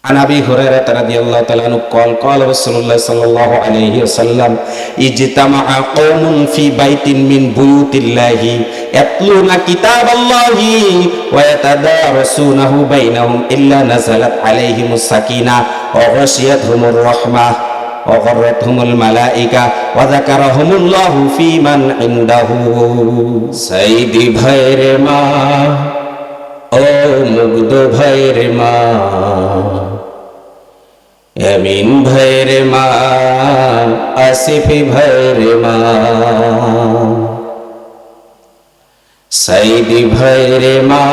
عن ابي هريره رضي الله تعالى عنه قال قال رسول الله صلى الله عليه وسلم اجتمع قوم في بيت من بيوت الله يتلون كتاب الله ويتدارسونه بينهم الا نزلت عليهم السكينه وغشيتهم الرحمه وغرتهم الملائكه وذكرهم الله في من عنده سيدي ভাইরে মা ও মুগ্ধ ভাইরে মা এমিন ভাইরে মা আসিফি ভাইরে মা সাইদি ভাইরে মা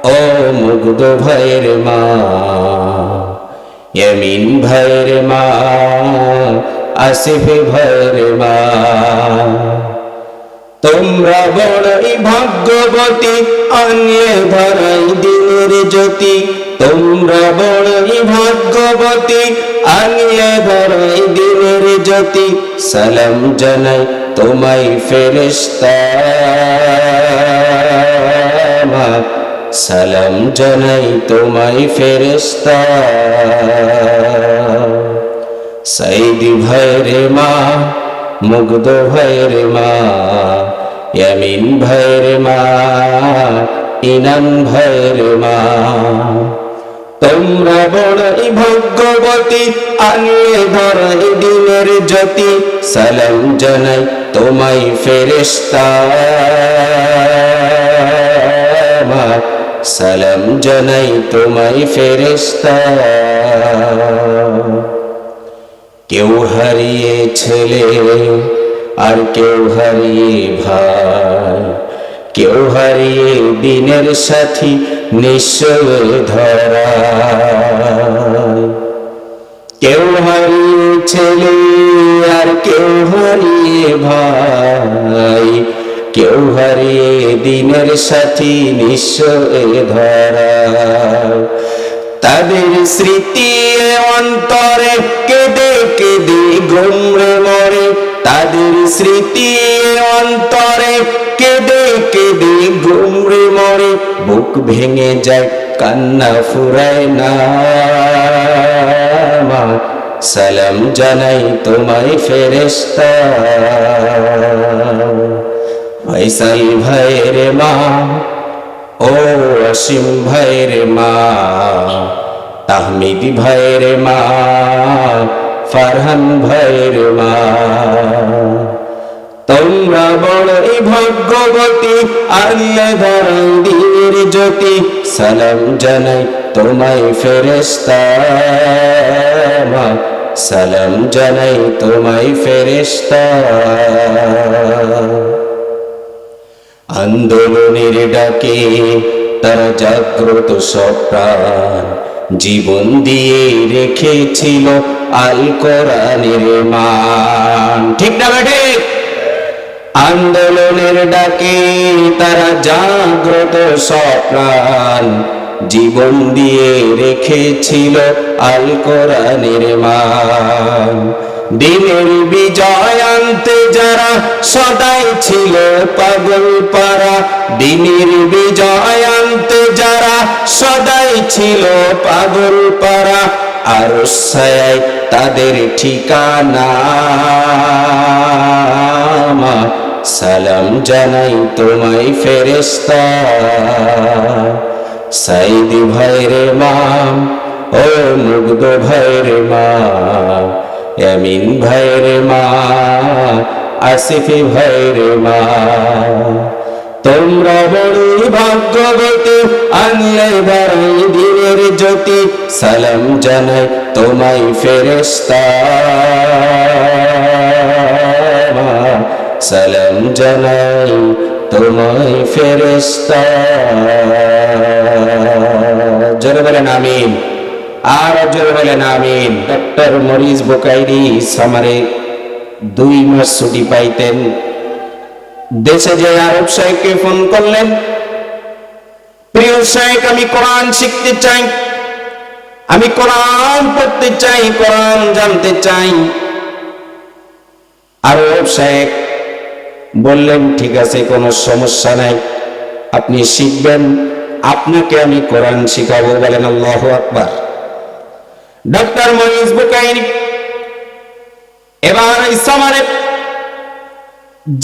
ও মুগ্ধ ভাইরে মা এমিন ভাইরে মা আসিফি ভাইরে মা তোমরা বড়ই ভাগ্যবতী আনলে ধরাই দিনের জ্যোতি তোমরা বড়ই ভাগ্যবতী আনলে ধরাই দিনের জ্যোতি সালাম জানাই তোমায় ফেরেশতা সালাম জানাই তোমায় ফেরেশতা সাইদি ভাইরে মা মুগ্ধ ভাইরে মা ইয়ামিন ভাইরে মা ইনান ভাইরে মা তোমরা বড়ই ভাগ্যবতী আনলে ধরাই দিনের জ্যোতি সালাম জানাই তোমায় ফেরেশতা সালাম জানাই তোমায় ফেরেশতা কেউ হারিয়ে ছেলে আর কেউ হারিয়ে ভাই কেউ হারিয়ে দিনের সাথী নিশ্চয় ধরা কেউ হারিয়ে ছেলে আর কেউ হারিয়ে ভাই কেউ হারিয়ে দিনের সাথী নিশ্চয় ধরা তাদের স্মৃতি অন্তরে কেঁদে কেঁদে গুমরে মরে তাদের স্মৃতি অন্তরে কেঁদে কেঁদে গুমরে মরে বুক ভেঙে যায় কান্না ফুরায় না সালাম জানাই তোমায় ফেরেশতা ফয়সাল ভাইরে মা ও অসীম ভাইরে মা তাহমিদ ভাইরে মা ফারহান ভাইরে মা তোমরা বড়ই ভাগ্যবতী আনলে ধরাই দিনের জ্যোতি সালাম জানাই তোমায় ফেরেশতা সালাম জানাই তোমায় ফেরেশতা আন্দোলনের ডাকে তারা জাগ্রত সব প্রাণ জীবন দিয়ে রেখেছিল আল কোরআনের মান ঠিক না ঠিক আন্দোলনের ডাকে তারা জাগ্রত সব প্রাণ জীবন দিয়ে রেখেছিল আল কোরআনের মান দিনের বিজয় আনতে যারা সদাই ছিল পাগল পারা দিনের বিজয় আনতে যারা সদাই ছিল পাগল পারা আর ছায়ায় তাদের ঠিকানা সালাম জানাই তোমায় ফেরেশতা সাইদি ভাইরে মা ও মুগ্ধ ভাইরে মা ইয়ামিন ভাইরে মা আসিফি ভাইরে মা তোমরা বড়ই ভাগ্যবতী আনলে ধরাই দিনের জ্যোতি সালাম জানাই তোমায় ফেরেশতা সালাম জানাই তোমায় ফেরেশতা জোরে বলেন আমিন আর জোরে বলেন আমিন ডক্টর মরিস বুকাইরি সামারে 2 মাস ছুটি পাইতেন দেশে যে আরব শাইখকে ফোন করলেন প্রিয় শাইখ আমি কোরআন শিখতে চাই আমি কোরআন পড়তে চাই কোরআন জানতে চাই আরব শাইখ বললেন ঠিক আছে কোনো সমস্যা নাই আপনি শিখবেন আপনাকে আমি কোরআন শিখাবো বলেন আল্লাহু আকবার ডক্টর মরিস বুকাইরি এবার এই সামারে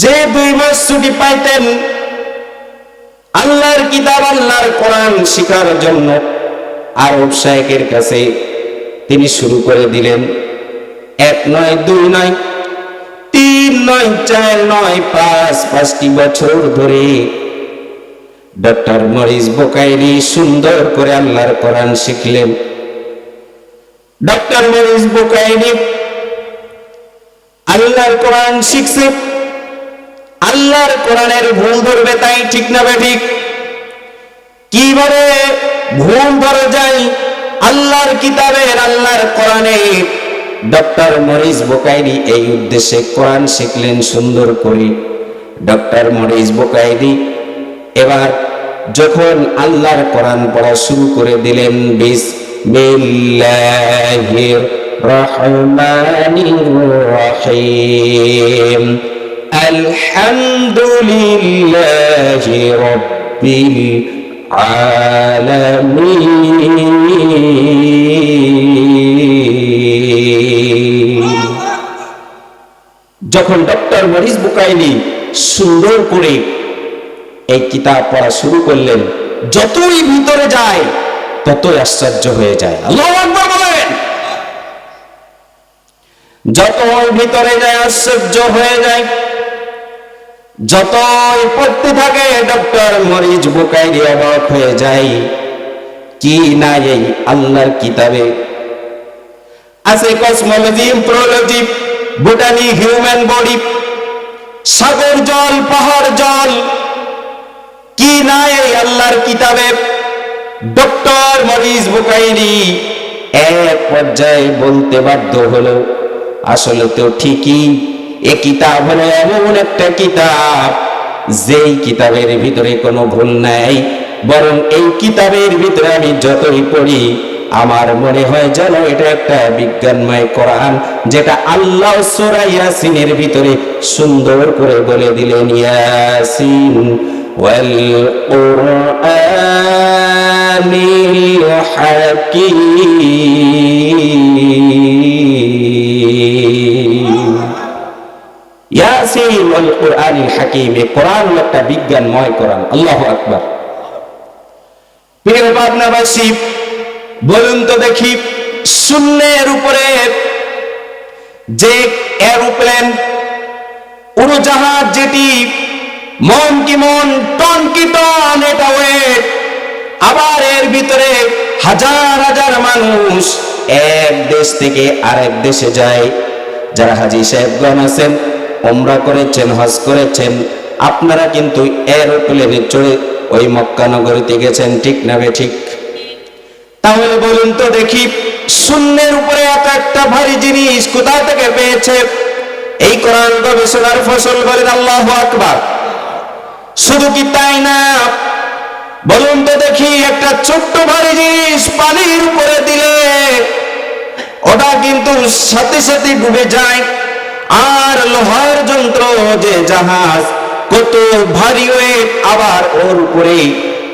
যে 2 মাস ছুটি পাইতেন আল্লাহর কিতাব আল্লাহর কোরআন শিখার জন্য আরব শায়েখের কাছে তিনি শুরু করে দিলেন। 1 নয় 2 নয় 3 নয় 4 নয় 5টি বছর ধরে ডক্টর মরিস বুকাইরি সুন্দর করে আল্লাহর কোরআন শিখলেন। ডক্টর মরিস বুকাইরি আল্লাহর কোরআন শিখছে, আল্লাহর কোরআনের ভুল ধরবে তাই, ঠিক না বেঠিক? কিভাবে ভুল ধরে যায় আল্লাহর কিতাবের আল্লাহর কোরআনে? ডক্টর মরিস বুকাইরি এই উদ্দেশ্যে কোরআন শিখলেন সুন্দর করে। ডক্টর মরিস বুকাইরি এবার যখন আল্লাহর কোরআন পড়া শুরু করে দিলেন, বিসমিল্লাহির রহমানির রহিম, আলহামদুলিল্লাহি রাব্বিল আলামিন। যখন ডক্টর মরিস বুকাইরি সুন্দর করে এই কিতাব পড়া শুরু করলেন, যতই ভিতরে যায় ততই আশ্চর্য হয়ে যায়। আল্লাহু আকবার বলেন। যতই ভিতরে যায় আশ্চর্য হয়ে যায়, যতই পড়তে থাকে ডক্টর মরিস বুকাইরি অবাক হয়ে যায়। কি না এই আল্লাহর কিতাবে আছে cosmology, embryology, botany, human body, সাগর জল, পাহাড় জল, কি না এই আল্লাহর কিতাবে? ডক্টর মরিস বুকাইরি এক পর্যায়ে বলতে বাধ্য হলো, আসলে তো ঠিকই, এ কিতাব হলো এমন একটা কিতাব যেই কিতাবের ভিতরে কোনো ভুল নাই, বরং এই কিতাবের ভিতরে আমি যতই পড়ি আমার মনে হয় যেন এটা একটা বিজ্ঞানময় কোরআন, যেটা আল্লাহ সূরা ইয়াসিনের ভিতরে সুন্দর করে বলে দিলেন, ইয়াসিন ওয়াল কুরআনিল হাকীম। ইয়াসিন ওয়াল কুরআনিল হাকীম, এই কোরআন একটা বিজ্ঞানময় কোরআন। আল্লাহু আকবার। প্রিয় পাবনাবাসী, বলুন তো দেখি, শূন্যের উপরে যে এরোপ্লেন, উড়োজাহাজ, যেটি মন কি মন, টন কি টন এটা ওয়েট, আবার এর ভিতরে হাজার হাজার মানুষ এক দেশ থেকে আরেক দেশে যায়। যারা হাজী সাহেবগণ আছেন, উমরা করেছেন, হজ করেছেন, আপনারা কিন্তু এরোপ্লেনে চড়ে ওই মক্কা নগরীতে গেছেন, ঠিক না বেঠিক? তাহলে বলুন তো দেখি, শূন্যের উপরে এত একটা ভারী জিনিস কোথা থেকে পেয়েছে? এই কোরআন গবেষণার ফসল। বলেন আল্লাহু আকবার। শুধু কি তাই না, বলুন তো দেখি, একটা ছোট্ট ভারী জিনিস পানির উপরে দিলে ওটা কিন্তু সাথে সাথে ডুবে যায়। আর লোহার যন্ত্র, যে জাহাজ, কত ভারী ওয়েট, আবার ওর উপরে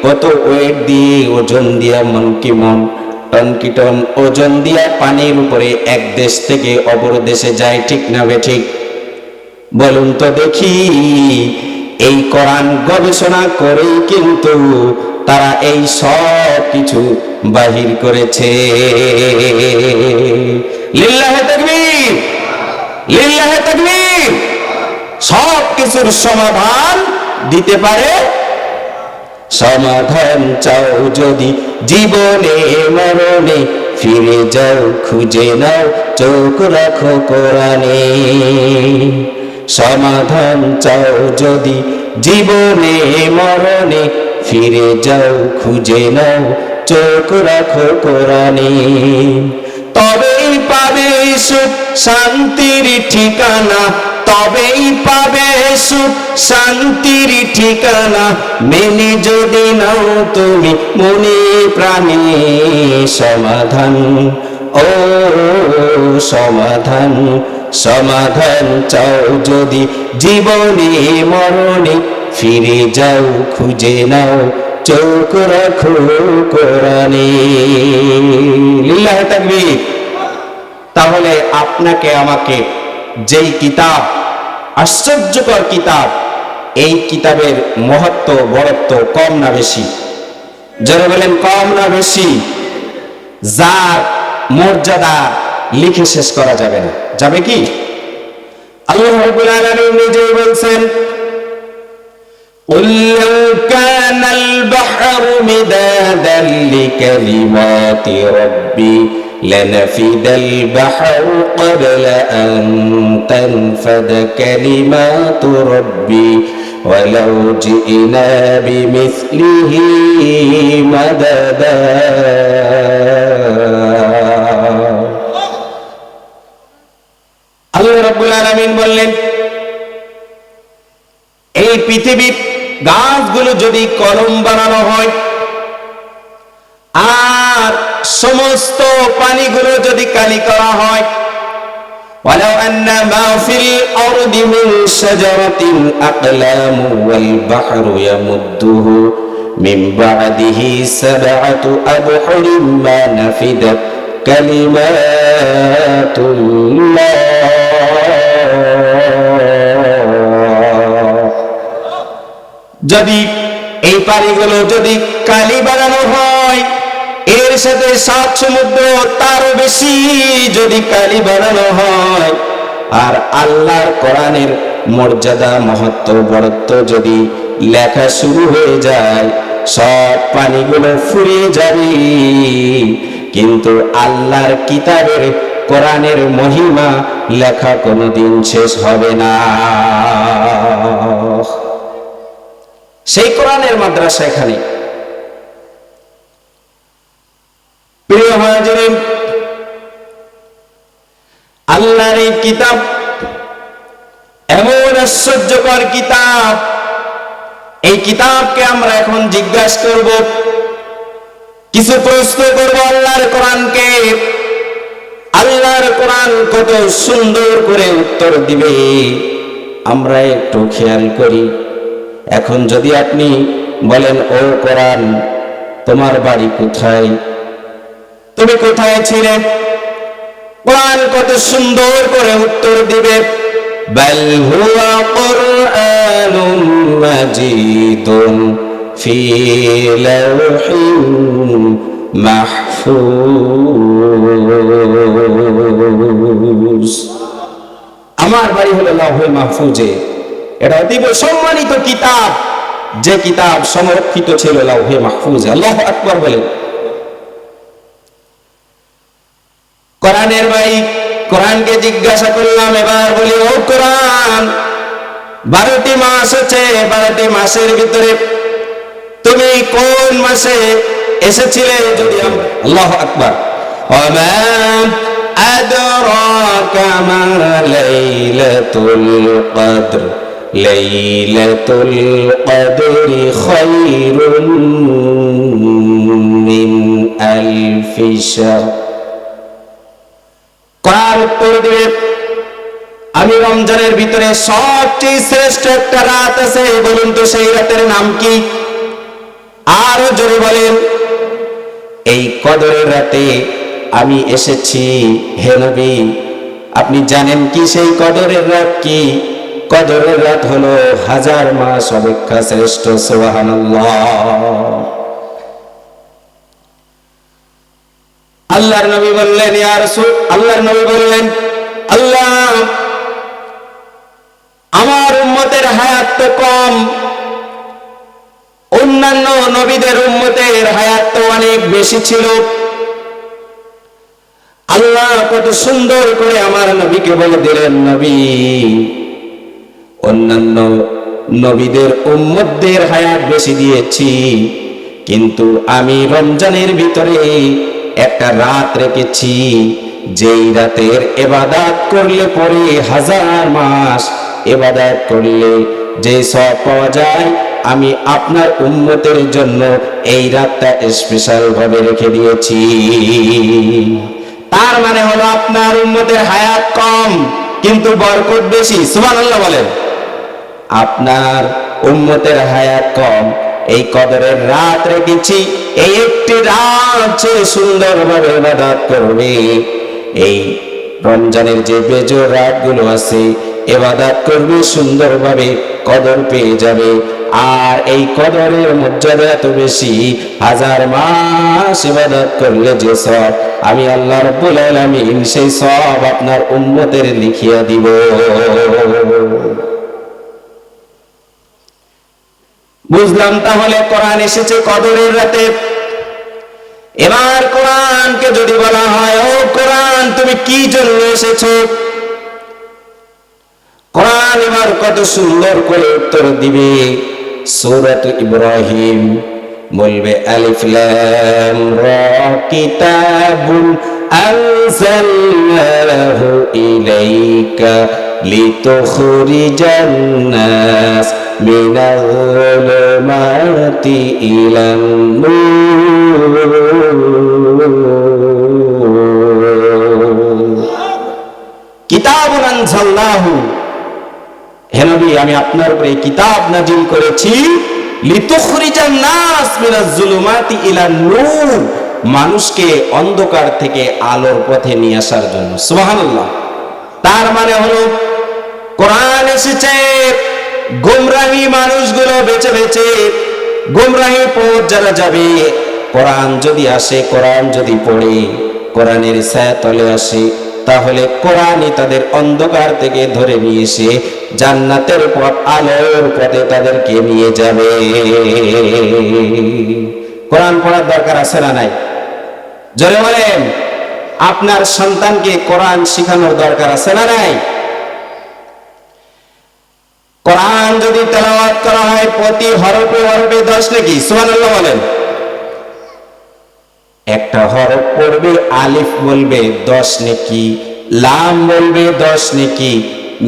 কত ওয়েট দিয়ে, ওজন দিয়া, মন কি মন, টন কি টন ওজন দিয়া পানির উপরে এক দেশ থেকে অপর দেশে যায়, ঠিক না বেঠিক? বলুন তো দেখি, এই কোরআন গবেষণা করেই কিন্তু তারা এই সব কিছু বাহির করেছে। লিল্লাহে তাকবীর, লিল্লাহে তাকবীর। সব কিছুর সমাধান দিতে পারে। সমাধান চাও যদি জীবনে মরণে, ফিরে যাও খুঁজে নাও, চোখ রাখো কোরআনে। সমাধান চাও যদি জীবনে মরণে, ফিরে যাও খুঁজে নাও, চোখ রাখো কোরআনে। তবেই পাবে সুখ শান্তির ঠিকানা, তবেই পাবে সুখ শান্তির ঠিকানা, মেনে যদি নাও তুমি মনে প্রাণে। সমাধান, ও সমাধান, সমাধান চাও যদি জীবনে মরণে, ফিরে যাও খুঁজে নাও, চোখ রাখো কোরআনে। লিল্লাহে তাকবীর। তাহলে আপনাকে আমাকে যেই কিতাব, আশ্চর্যকর কিতাব, এই কিতাবের মহত্ব বড়ত্ব কম না বেশি? যারা বলেন কম না বেশি? যার মর্যাদা লিখে শেষ করা যাবে না। যাবে কি? আল্লাহ রাব্বুল আলামিন নিজেই বলছেন, قل لو كان البحر مدادا لكلمات ربي لنفد البحر قبل أن تنفد كلمات ربي ولو جئنا بمثله مددا। আল্লাহ রাব্বুল আলামিন বললেন, এই পৃথিবীর গাছগুলো যদি কলম বানানো হয়, আর সমস্ত পানিগুলো যদি কালি করা হয়, ওয়ালাউ আন্না মা ফিল আরদি মিন শাজারাতিন আকলামু ওয়াল বাহরু ইয়ামুদ্দুহু মিন বা'দিহি সাবআতু আবহুরিন মা নাফিদাত কালিমাতুল্লাহ। যদি এই পানিগুলো যদি কালি বানানো হয়, এর সাথে 7 সমুদ্র তারও বেশি যদি কালি বানানো হয়, আর আল্লাহর কোরআনের মর্যাদা মহত্ব বড়ত্ব যদি লেখা শুরু হয়ে যায়, সব পানিগুলো ফুরিয়ে যাবে, কিন্তু আল্লাহর কিতাবের কোরআনের মহিমা লেখা কোনোদিন শেষ হবে না। সেই কোরআনের মাদ্রাসা এখানে। প্রিয় হাজিরিন, আল্লাহর এই কিতাব এমন আশ্চর্যকর কিতাব, এই কিতাবকে আমরা এখন জিজ্ঞাসা করব, কিছু প্রশ্ন করব আল্লাহর কোরআনকে। আল্লাহর কোরআন কত সুন্দর করে উত্তর দিবে আমরা একটু খেয়াল করি। এখন যদি আপনি বলেন, ও কোরআন, তোমার বাড়ি কোথায়, তুমি কোথায় ছিলে? কোরআন কত সুন্দর করে উত্তর দিবে, বাল হুয়া কুরআনুম মাজিদুন ফি লাওহিন মাহফুজ। আমার বাড়ি হলো লাওহে মাহফুজে। এটা অতীব সম্মানিত কিতাব, যে কিতাব সংরক্ষিত ছিল লাওহে মাহফুজে। আল্লাহু আকবার বলেন। কোরআনের ভাই, কোরআনকে জিজ্ঞাসা করলাম, এবার বলি, ও কোরআন, 12টি মাস আছে, 12টি মাসের ভিতরে তুমি কোন মাসে এসেছিলে? যদি আমরা, আল্লাহু আকবার, ওয়া আদরাকা মা লাইলাতুল কদর লাইলাতুল কদরি খায়রুম মিন আলফি শাহর। কোরআন উত্তর দিবে, আমি রমজানের ভিতরে সবচেয়ে শ্রেষ্ঠ একটা রাত আছে, বলুন তো সেই রাতের নাম কি? আরো জোরে বলেন। এই কদরের রাতে আমি এসেছি, হে নবী, আপনি জানেন কি সেই কদরের রাত কি? কদরের রাত হলো 1000 মাস অপেক্ষা শ্রেষ্ঠ। সুবহানাল্লাহ। আল্লাহর নবী বললেন, ইয়া রাসূল, আল্লাহর নবী বললেন, আল্লাহ, আমার উম্মতের হায়াত তো কম, অন্যান্য নবীদের উম্মতের হায়াত তো অনেক বেশি ছিল। আল্লাহ কত সুন্দর করে আমার নবীকে বলে দিলেন, নবী, অন্যান্য নবীদের উম্মতদের হায়াত বেশি দিয়েছি, কিন্তু আমি রমজানের ভিতরে একটা রাত রেখেছি, যেই রাতের ইবাদত করলে পরে 1000 মাস ইবাদত করলে যে সওয়াব পাওয়া যায়, আমি আপনার উম্মতের জন্য এই রাতটা স্পেশাল ভাবে রেখে দিয়েছি। তার মানে হলো আপনার উম্মতের হায়াত কম কিন্তু বরকত বেশি। সুবহানাল্লাহ বলেন। আপনার উম্মতের হায়াত কম, এই কদরের রাত রেখেছি, এই একটি রাত সুন্দরভাবে ইবাদত করবে, এই রমজানের যে বেজোর রাতগুলো আছে, ইবাদত করবে সুন্দরভাবে, কদর পেয়ে যাবে। আর এই কদরের মর্যাদা এত বেশি, 1000 মাস ইবাদত করলে যে সওয়াব, আমি আল্লাহ রাব্বুল আলামিন সেই সওয়াব আপনার উম্মতের লিখিয়ে দিব। বুঝলাম তাহলে কোরআন এসেছে কদরের রাতে। এবার কোরআনকে যদি বলা হয়, ও কোরআন তুমি কি জন্য এসেছো, কোরআন এবার কত সুন্দর করে উত্তর দিবে। সূরাত ইব্রাহিম বলবে, আলিফ লাম রা কিতাবুন আনজালনাহু ইলাইকা লিতুখরিজান নাস মিনাল যুলুমাতি ইলান নূর। কিতাবুন আনজালনাহু, হে নবী আমি আপনার উপরে কিতাব নাজিল করেছি, লিতুখরিজান নাস মিনাজ যুলুমাতি ইলান নূর, মানুষকে অন্ধকার থেকে আলোর পথে নিয়ে আসার জন্য। সুবহানাল্লাহ। তার মানে হলো কোরআন এসেছে গোমরাহী মানুষগুলো বেছে বেছে, গোমরাহী পথ যারা যাবে, কোরআন যদি আসে, কোরআন যদি পড়ে, কোরআনের ছায়া তলে আসে, তাহলে কোরআনই তাদের অন্ধকার থেকে ধরে নিয়ে এসে জান্নাতের পথ, আলোর পথে তাদেরকে নিয়ে যাবে। কোরআন পড়ার দরকার আছে না নাই? জোরে বলেন। আপনার সন্তানকে কোরআন শেখানোর দরকার আছে না নাই? কোরআন যদি তেলাওয়াত করা হয় প্রতি হরফে হরফে 10 নাকি? সুবহানাল্লাহ বলেন। একটা হরফ পড়বে, আলিফ বলবে 10 নেকি, লাম বলবে 10 নেকি,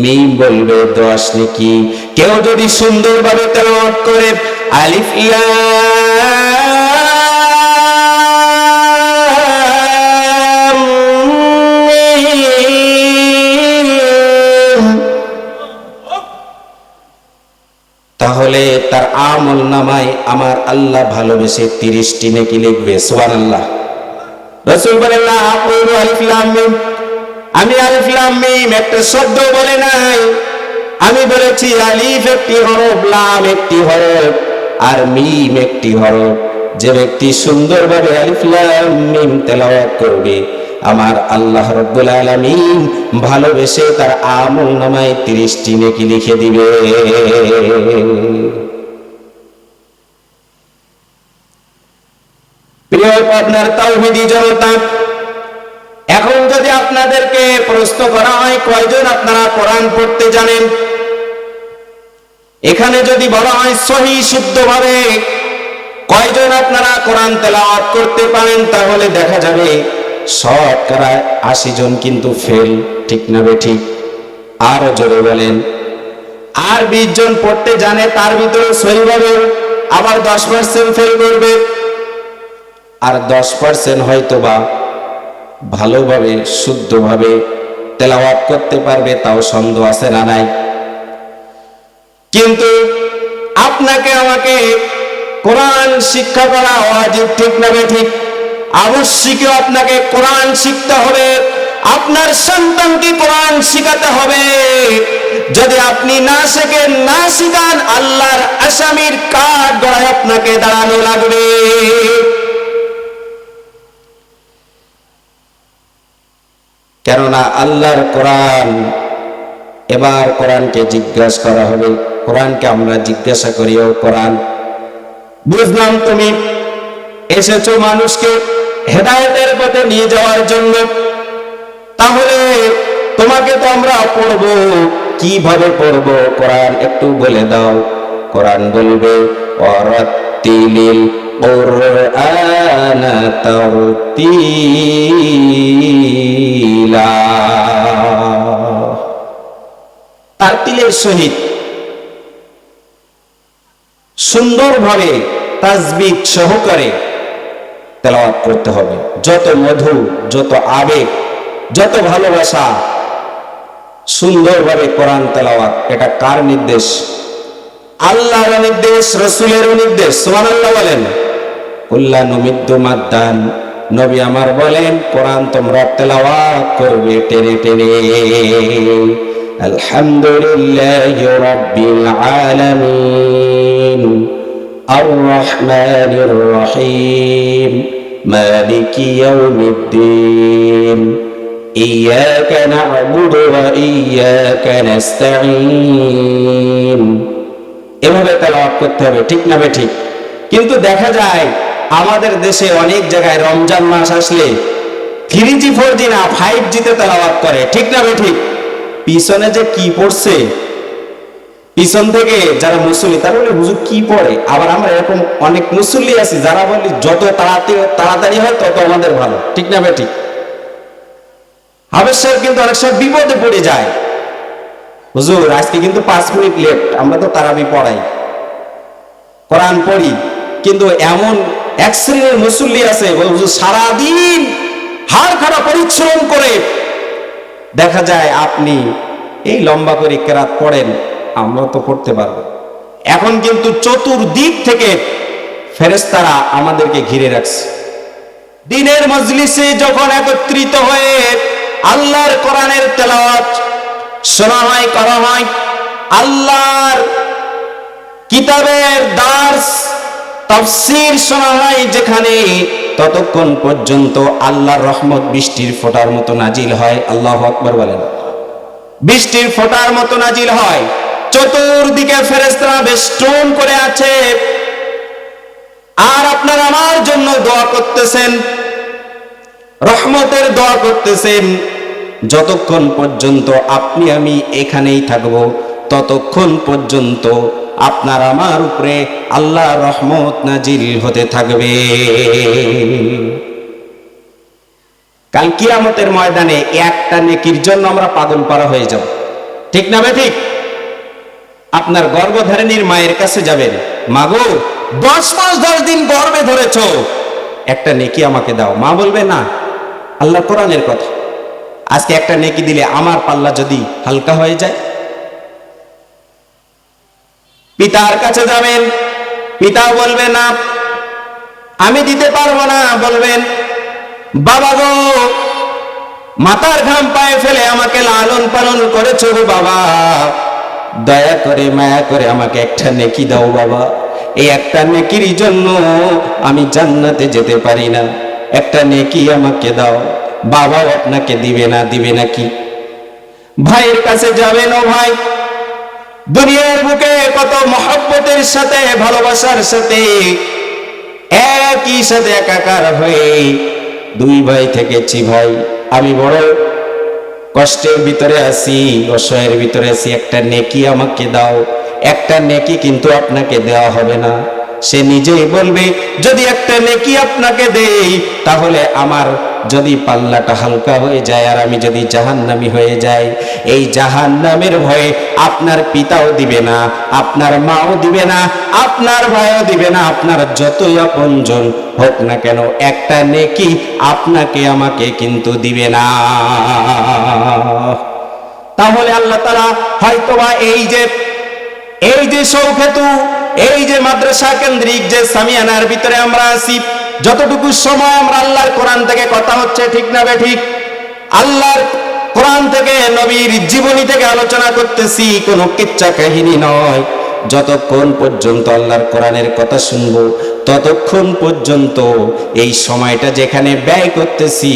মিম বলবে 10 নেকি। কেউ যদি সুন্দরভাবে তেলাওয়াত করে আলিফ লাম মিম, তাহলে তার আমল নামায় আমার আল্লাহ ভালোবেসে 30টি নেকি লিখবে। সুবহানাল্লাহ। রাসূল বলেন, না আকুলু আলিফ লাম মিম, আমি আলিফ লাম মিম একটা শব্দ বলে নাই, আমি বলেছি আলিফ একটি হরফ, লাম একটি হরফ, আর মিম একটি হরফ। যে ব্যক্তি সুন্দরভাবে আলিফ লাম মিম তেলাওয়াত করবে, আমার আল্লাহ রাব্বুল আলামিন ভালোবেসে তার আমল নামায় 30টি নেকি লিখে দিবে। প্রিয় আপনার তাওহীদি জনতা, এখন যদি আপনাদেরকে প্রশ্ন করা হয় কয়জন আপনারা কোরআন পড়তে জানেন, এখানে যদি বলা হয় সহি শুদ্ধভাবে কয়জন আপনারা কোরআন তেলাওয়াত করতে পারেন, তাহলে দেখা যাবে শতকরা 80 জন কিন্তু ফেল। ঠিক না বেঠিক? আরো জোরে বলেন। আর 20 জন পড়তে জানে, তার ভিতরে সহিভাবে, আবার 10% ফেল করবে, আর 10% হয়তোবা ভালোভাবে শুদ্ধভাবে তেলাওয়াত করতে পারবে, তাও সন্দেহ আছে না নাই? কিন্তু আপনাকে আমাকে কোরআন শিক্ষা করা ওয়াজিব, ঠিক না বেঠিক? অবশ্যই আপনাকে কোরআন শিখতে হবে, আপনার সন্তানকে কোরআন শিখাতে হবে। যদি আপনি না শেখেন, না শিখান, আল্লাহর আসামির কাঠ গড়ায় আপনাকে দাঁড়ানো লাগবে। কেননা আল্লাহর কোরআন, এবার কোরআনকে জিজ্ঞাসা করা হবে। কোরআনকে আমরা জিজ্ঞাসা করি, ও কোরআন, বুঝলাম তুমি এসেছো মানুষকে হেদায়েতের পথে নিয়ে যাওয়ার জন্য, তাহলে তোমাকে তো আমরা পড়বো, কিভাবে পড়বো কোরআন একটু বলে দাও। কোরআন বলবে, ওয়ারাত্তিলিল কুরআনা তারতিলা, তারতিলের সহিত সুন্দরভাবে তাসবিহ সহকারে তেলাওয়াত করতে হবে। যত মধু, যত আবেগ, যত ভালোবাসা, সুন্দরভাবে কোরআন তেলাওয়াত। এটা কার নির্দেশ? আল্লাহর নির্দেশ, রাসূলের নির্দেশ। সুবহানাল্লাহ বলেন। কুল্লা নুমিদ্দু মাদ্দান নবী আমার বলেন, কোরআন তোমরা তেলাওয়াত করবে টেনে টেনে। আলহামদুলিল্লাহি রাব্বিল আলামিন আর রহমানির রহিম মালিকি ইয়াউমিদ্দিন ইয়্যাকা না'বুদু ওয়া ইয়্যাকা নাস্তাঈন। এভাবে তেলাওয়াত করতে হবে, ঠিক না ঠিক? কিন্তু দেখা যায় আমাদের দেশে অনেক জায়গায় রমজান মাস আসলে 3G 4G না 5G তে তেলাওয়াত করে, ঠিক না ঠিক? পিছনে যে কি পড়ছে, পিছন থেকে যারা মুসল্লি তারা বলে হুজুর কি পড়ে। আবার আমরা এরকম অনেক মুসল্লি আছি যারা বলি যত তাড়াতাড়ি হয় তত আমাদের ভালো, ঠিক না ঠিক? হাফেজ সাহেব কিন্তু অনেক সময় বিপদে পড়ে যায়, হুজুর আজকে কিন্তু 5 মিনিট লেট, আমরা তো তারাবি পড়াই, কোরআন পড়ি, কিন্তু এমন এক শ্রেণীর মুসল্লি আছে হুজুর সারাদিন হাড় খাড়া পরিশ্রম করে দেখা যায় আপনি এই লম্বা করে কেরাত পড়েন, আমরা তো পড়তে পারবো। এখন কিন্তু চতুর্দিক থেকে ফেরেশতারা আমাদেরকে ঘিরে রাখছে। দিনের মজলিসে যখন একত্রিত হয়ে আল্লাহর কোরআনের তেলাওয়াত শোনা হয়, করা হয়, আল্লাহর কিতাবের দার্স তাফসীর শোনা হয় যেখানে, ততক্ষণ পর্যন্ত আল্লাহর রহমত বৃষ্টির ফোঁটার মতো নাজিল হয়। আল্লাহু আকবার বলেন। বৃষ্টির ফোঁটার মতো নাজিল হয়, চতুর্দিকে ফেরেশতারা বেষ্টন করে আছে, আর আপনারা আমার জন্য দোয়া করতেছেন, রহমতের দোয়া করতেছেন। যতক্ষণ পর্যন্ত আপনি আমি এখানেই থাকব, ততক্ষণ পর্যন্ত আপনার আমার উপরে আল্লাহর রহমত নাজিল হতে থাকবে। কাল কিয়ামতের ময়দানে একটা নেকির জন্য আমরা পাগল পারা হয়ে যাব, ঠিক না ঠিক? আপনার গর্ভধারিণীর মায়ের কাছে যাবেন, মাগো 10 মাস 10 দিন গর্ভে ধরেছো, একটা নেকি আমাকে দাও। মা বলবে না, আল্লাহ কোরআনের কথা, আজকে একটা নেকি দিলে আমার পাল্লা যদি হালকা হয়ে যায়। পিতার কাছে যাবেন, পিতা বলবে না আমি দিতে পারবো না, বলবেন বাবা গো মাথার ঘাম পায়ে ফেলে আমাকে লালন পালন করেছো গো বাবা, দয়া করে মায়া করে আমাকে একটা নেকি দাও বাবা, এই একটা নেকির জন্য আমি জান্নাতে যেতে পারি না, একটা নেকি আমাকে দাও। বাবাও আপনাকে দিবে না, দিবে নাকি? ভাইয়ের কাছে যাবেন, ও ভাই দুনিয়ার বুকে কত মহব্বতের সাথে ভালোবাসার সাথে একই সাথে একাকার হয়ে দুই ভাই থেকেছি, ভাই আমি বড় কষ্টের ভিতরে আছি, অসহায়ের ভিতরে আছি, একটা নেকি আমাকে দাও। একটা নেকি কিন্তু আপনাকে দেওয়া হবে না, সে নিজেই বলবে যদি একটা নেকি আপনাকে দেই তাহলে আমার যদি পাল্লাটা হালকা হয়ে যায় আর আমি যদি জাহান্নামী হয়ে যাই, এই জাহান্নামের ভয়ে আপনার পিতাও দিবে না, আপনার মাও দিবে না, আপনার ভাইও দিবে না, আপনার যতই আপনজন হোক না কেন একটা নেকি আপনাকে আমাকে কিন্তু দিবে না। তাহলে আল্লাহ তাআলা হয়তোবা এই যে শৌখেতু, এই যে মাদ্রাসা কেন্দ্রিক যে সামিয়ানার ভিতরে আমরা আছি, যতটুকু সময় আমরা আল্লাহর কোরআন থেকে কথা হচ্ছে, ঠিক না ঠিক? আল্লাহর কোরআন থেকে নবীর জীবনী থেকে আলোচনা করতেছি, কোনো কিচ্ছা কাহিনী নয়। যতক্ষণ পর্যন্ত আল্লাহর কোরআনের কথা শুনবো ততক্ষণ পর্যন্ত এই সময়টা যেখানে ব্যয় করতেছি,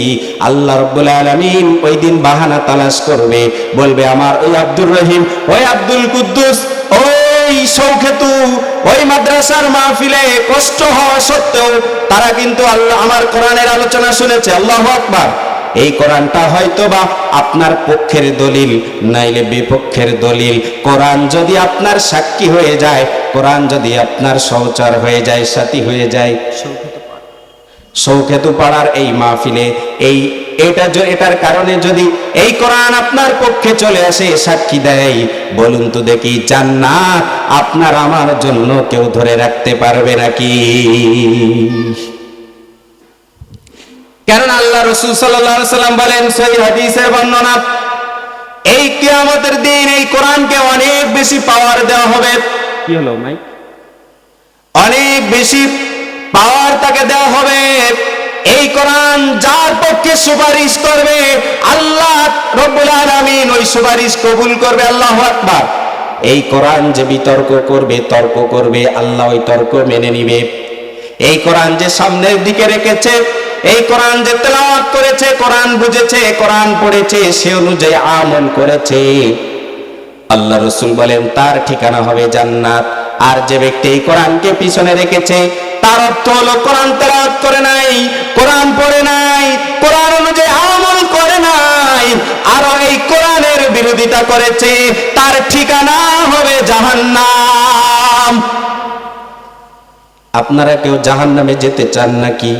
আল্লাহ রাব্বুল আলামিন ওই দিন বাহানা তালাশ করবে, বলবে আমার ওই আব্দুর রহিম, ওই আব্দুল কুদ্দুস, ওই শৌখেতু, ওই মাদ্রাসার মাহফিলে কষ্ট হওয়া সত্ত্বেও তারা কিন্তু আল্লাহ আমার কোরআনের আলোচনা শুনেছে। আল্লাহু আকবার। এই কোরআনটা হয়তোবা আপনার পক্ষের দলিল নাইলে বিপক্ষের দলিল। কোরআন যদি আপনার সাক্ষী হয়ে যায়, কোরআন যদি আপনার সহচর হয়ে যায়, সাথী হয়ে যায়, শৌখেতু পাড়ার এই মাহফিলে এটার কারণে যদি এই কোরআন আপনার পক্ষে চলে আসে, সাক্ষী দেয়, বলুন তো দেখি জান্নাত আপনার আমার জন্য কেউ ধরে রাখতে পারবে নাকি? কারণ আল্লাহ রাসূল সাল্লাল্লাহু আলাইহি সাল্লাম বলেন, সহিহ হাদিসের বর্ণনা, এই কিয়ামতের দিন এই কোরআনকে অনেক বেশি পাওয়ার দেওয়া হবে। কি হলো মাই? অনেক বেশি পাওয়ার তাকে দেওয়া হবে। এই কোরআন যার পক্ষে সুপারিশ করবে আল্লাহ রব্বুল আলামিন ওই সুপারিশ কবুল করবে। আল্লাহু আকবার। এই কোরআন যে বিতর্ক করবে, তর্ক করবে, আল্লাহ ওই তর্ক মেনে নিবে। এই কোরআন যে সামনের দিকে রেখেছে, এই কোরআন যে তেলাওয়াত করেছে, কোরআন বুঝেছে, কোরআন পড়েছে, সে অনুযায়ী আমল করেছে, আল্লাহ রাসূল বলেন তার ঠিকানা হবে জান্নাত। আর যে ব্যক্তি এই কোরআনকে পিছনে রেখেছে, তার অর্থ হলো কোরআন তেলাওয়াত করে নাই, কোরআন পড়ে নাই, কোরআন অনুযায়ী আমল করে নাই, আর এই কোরআনের বিরোধিতা করেছে, তার ঠিকানা হবে জাহান্নাম। আপনারা কেউ জাহান্নামে যেতে চান নাকি?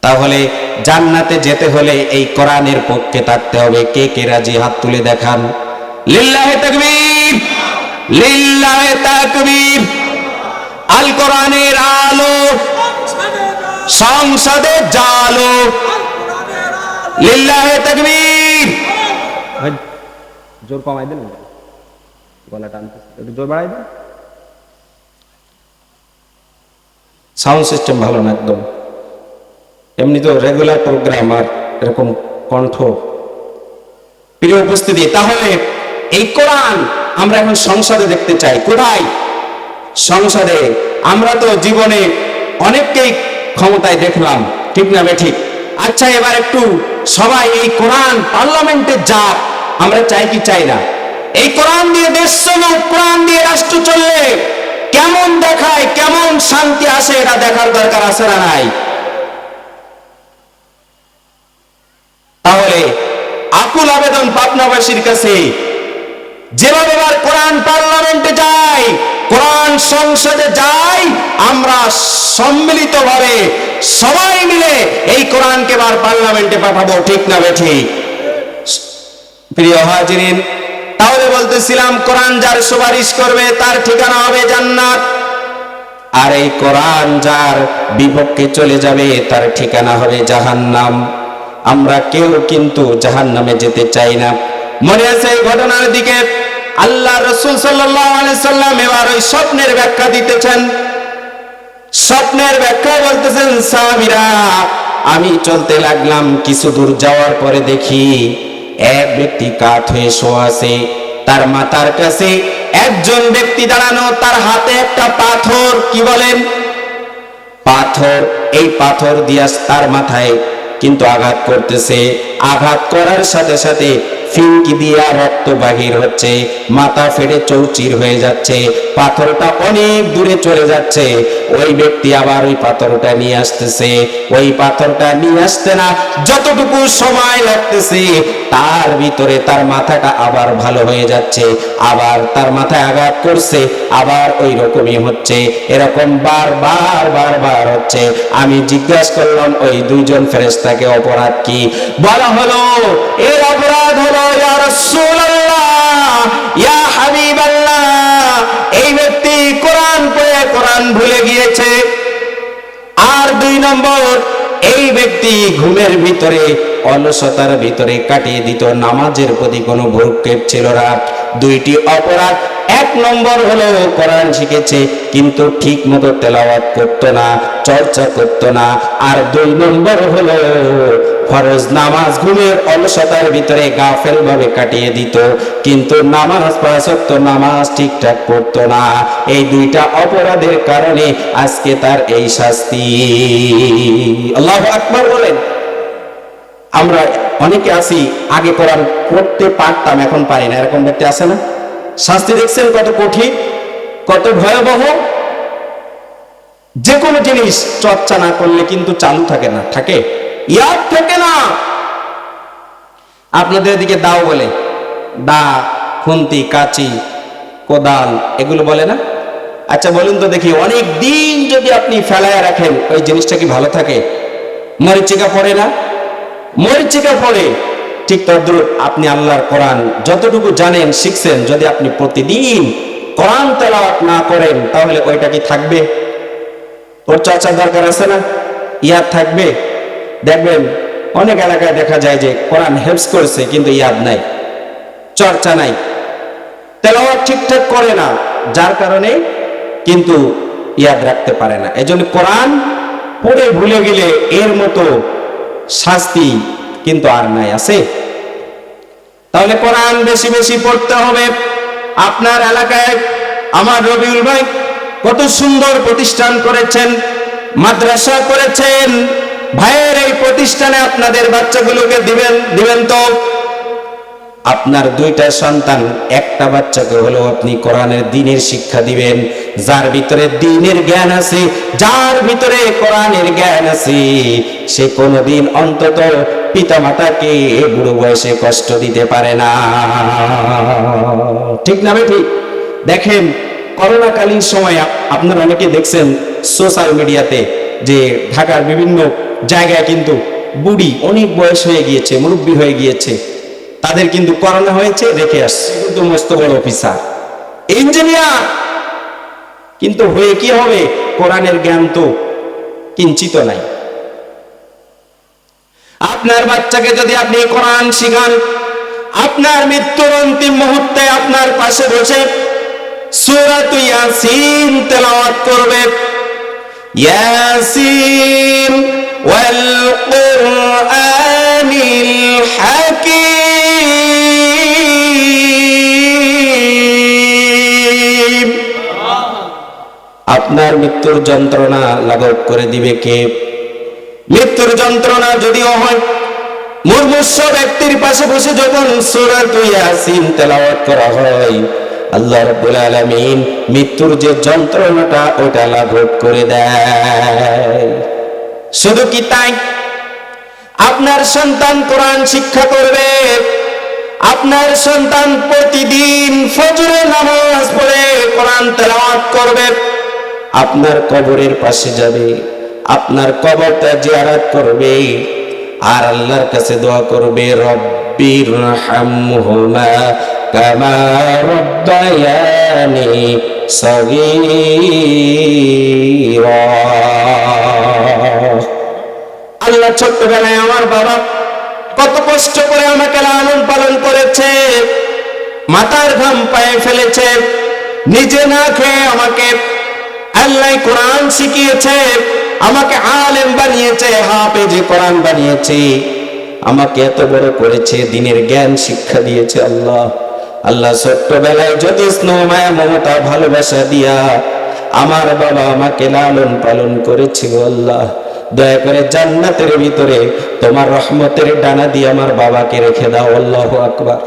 তাহলে জান্নাতে যেতে হলে এই কোরআনের পক্ষে থাকতে হবে। কে কে রাজি? হাত তুলে দেখান। লিল্লাহে তাকবীর, লিল্লাহে তাকবীর। আল কোরআনের আলো সংসদে জালো, লিল্লাহে তাকবীর। জোর কমাই দেন, গলা টানতেছে, একটু জোর বাড়াই দেন। সাউন্ড সিস্টেম ভালো না একদম। এমনি তো রেগুলার প্রোগ্রাম, আর এরকম কণ্ঠ। প্রিয় উপস্থিতি, তাহলে এই কোরআন আমরা এখন সংসদে দেখতে চাই। কোথায়? সংসদে। আমরা তো জীবনে অনেককেই ক্ষমতায় দেখলাম, ঠিক না বেঠিক? আচ্ছা, এবার একটু সবাই এই কোরআন পার্লামেন্টে যাক, আমরা চাই কি চাই না? এই কোরআন দিয়ে দেশ চলুক, কোরআন দিয়ে রাষ্ট্র চললে কেমন দেখায়, কেমন শান্তি আসে, এটা দেখার দরকার আছে না নাই? তাহলে আকুল আবেদন পাবনাবাসীর কাছে, যেভাবে কোরআন পার্লামেন্টে যায়, কোরআন সংসদে যায়, আমরা সম্মিলিতভাবে সবাই মিলে এই কোরআনকে এবার পার্লামেন্টে পাঠাবো, ঠিক না বেঠিক? প্রিয় হাজিরিন, তাহলে বলতেছিলাম কোরআন যার সুপারিশ করবে তার ঠিকানা হবে জান্নাত, আর এই কোরআন যার বিপক্ষে চলে যাবে তার ঠিকানা হবে জাহান্নাম। আমরা কেউ কিন্তু জাহান্নামে যেতে চাই না। মনে আছে এই ঘটনার দিকে আল্লাহ রাসূল সাল্লাল্লাহু আলাইহি সাল্লাম এবার ওই স্বপ্নের ব্যাখ্যা দিতেছেন। স্বপ্নের ব্যাখ্যা বলতেছেন, সাহাবীরা, আমি চলতে লাগলাম, কিছু দূর যাওয়ার পরে দেখি এক ব্যক্তি কাঠ হয়ে শোয়া আছে, তার মাথার কাছে একজন ব্যক্তি দাঁড়ানো, তার হাতে একটা পাথর। কি বলেন? পাথর। এই পাথর দিয়া তার মাথায় কিন্তু আঘাত করতেছে। আঘাত করার সাথে সাথে ফিনকি দিয়া রক্ত বাহির হচ্ছে, মাথা ফেটে চৌচির হয়ে যাচ্ছে, পাথরটা অনেক দূরে চলে যাচ্ছে। ওই ব্যক্তি আবার ওই পাথরটা নিয়ে আসতেছে। ওই পাথরটা নিয়ে আসতে না যতটুকু সময় লাগতেছে, তার ভিতরে তার মাথাটা আবার ভালো হয়ে যাচ্ছে, আবার তার মাথায় আঘাত করছে, আবার ওই রকমই হচ্ছে। এরকম বারবার বারবার হচ্ছে। আমি জিজ্ঞাসা করলাম ওই দুইজন ফেরেশতাকে অপরাধ কি? বলা হলো এর অপরাধ হলো, ইয়া রাসূলুল্লাহ, ইয়া হাবিবাল্লাহ, এই ব্যক্তি কোরআন পড়ে কোরআন ভুলে গিয়েছে। আর দুই নম্বর, এই ব্যক্তি ঘুমের ভিতরে, অলসতার ভিতরে কাটিয়ে দিত, নামাজের প্রতি কোনো ভ্রুক্ষেপ ছিল না। দুইটি অপরাধ। এক নম্বর হলো কোরআন শিখেছে কিন্তু ঠিক মতো তেলাওয়াত করতো না, চর্চা করতো না। আর দুই নম্বর হলো ফরজ নামাজ ঘুমের অলসতার ভিতরে গাফেল ভাবে কাটিয়ে দিত, কিন্তু নামাজ পাঁচ ওয়াক্ত নামাজ ঠিকঠাক পড়তো না। এই দুইটা অপরাধের কারণে আজকে তার এই শাস্তি। আল্লাহু আকবার বলেন। আমরা অনেকে আছি, আগে কোরআন পড়তে পারতাম, এখন পারি না, এরকম ব্যক্তি আছে না? শাস্তি দেখছেন কত কঠিন, কত ভয়াবহ। যে কোনো জিনিস চর্চা না করলে কিন্তু চালু থাকে না, থাকে ইয়াদ থাকে না। আপনাদের দিকে দাও বলে, দা, খুন্তি, কাঁচি, কোদাল, এগুলো বলে না? আচ্ছা বলুন তো দেখি, অনেক দিন যদি আপনি ফেলায় রাখেন, ওই জিনিসটা কি ভালো থাকে? মরিচিকা পড়ে না? মরিচিকা পড়ে। ঠিক তদ্রুপ আপনি আল্লাহর কোরআন যতটুকু জানেন, শিখছেন, যদি আপনি প্রতিদিন কোরআন তেলাওয়াত না করেন, তাহলে ওইটা কি থাকবে? ওর চর্চার দরকার আছে না? ইয়াদ থাকবে? দেখবেন অনেক এলাকায় দেখা যায় যে কোরআন হেফজ করছে কিন্তু ইয়াদ নাই, চর্চা নাই, তেলাওয়াত ঠিকঠাক করে না, যার কারণে কিন্তু ইয়াদ রাখতে পারে না। এজন্য কোরআন পড়ে ভুলে গেলে এর মতো শাস্তি কিন্তু আর নাই, আছে? তাহলে কোরআন বেশি বেশি পড়তে হবে। আপনার এলাকায় আমার রবিউল ভাই কত সুন্দর প্রতিষ্ঠান করেছেন, মাদ্রাসা করেছেন। ভাইয়ের এই প্রতিষ্ঠানে আপনাদের বাচ্চাগুলোকে দিবেন তো। আপনার দুইটা সন্তান, একটা বাচ্চাকে হলেও আপনি কোরআনের দ্বীনের শিক্ষা দিবেন। যার ভিতরে দ্বীনের জ্ঞান আছে, যার ভিতরে কোরআনের জ্ঞান আছে, সে কোনোদিন অন্তত পিতামাতাকে বুড়ো বয়সে কষ্ট দিতে পারে না। ঠিক না ঠিক? দেখেন করোনাকালীন সময় আপনারা অনেকে দেখছেন সোশ্যাল মিডিয়াতে যে ঢাকার বিভিন্ন জায়গায় কিন্তু বুড়ি অনেক বয়স হয়ে গিয়েছে, মুরব্বী হয়ে গিয়েছে, তাদের কিন্তু করোনা হয়েছে, রেখে আসছে। কিন্তু মস্ত বড় অফিসার, ইঞ্জিনিয়ার, কিন্তু হয়ে কি হবে? কোরআনের জ্ঞান তো কিঞ্চিত নাই। আপনার বাচ্চাকে যদি আপনি কোরআন শিখান, আপনার মৃত্যুর অন্তিম মুহূর্তে আপনার পাশে বসে সূরা ইয়াসিন তেলাওয়াত করবে, ইয়াসিন ওয়াল কুরআনিল হাকীম। আপনার মৃত্যুর যন্ত্রণা লাঘব করে দিবে কে? মৃত্যুর যন্ত্রণা যদিও হয়, মুমূর্ষ ব্যক্তির পাশে বসে যখন সূরা ইয়াসিন তেলাওয়াত করা হয়, আল্লাহ রাব্বুল আলামিন মৃত্যুর যে যন্ত্রণাটা ওটা লাঘব করে দেয়। শুধু কি তাই? আপনার সন্তান কোরআন শিক্ষা করবে, আপনার সন্তান প্রতিদিন ফজরের নামাজ পড়ে কোরআন তেলাওয়াত করবে, আপনার কবরের পাশে যাবে, আপনার কবরটা জিয়ারত করবে, আর আল্লাহর কাছে দোয়া করবে, রব্বিরহামহুমা কামা রাব্বায়ানি সগীরা। আল্লাহ, ছোট্টবেলায় আমার বাবা কত কষ্ট করে আমাকে লালন পালন করেছে, মাথার ঘাম পায়ে ফেলেছে, নিজে না খেয়ে আমাকে আল্লাহ কোরআন শিখিয়েছে, আমাকে আলেম বানিয়েছে, হাফেজে কোরআন বানিয়েছে, আমাকে এত বড় করেছে, দ্বীনের জ্ঞান শিক্ষা দিয়েছে। আল্লাহ ছোট্টবেলায় যদি স্নেহ মায়া মমতা ভালোবাসা দিয়া আমার বাবা আমাকে লালন পালন করেছিল, আল্লাহ দয়া করে জান্নাতের ভিতরে তোমার রহমতের ডানা দিয়ে আমার বাবাকে রেখে দাও। আল্লাহু আকবার।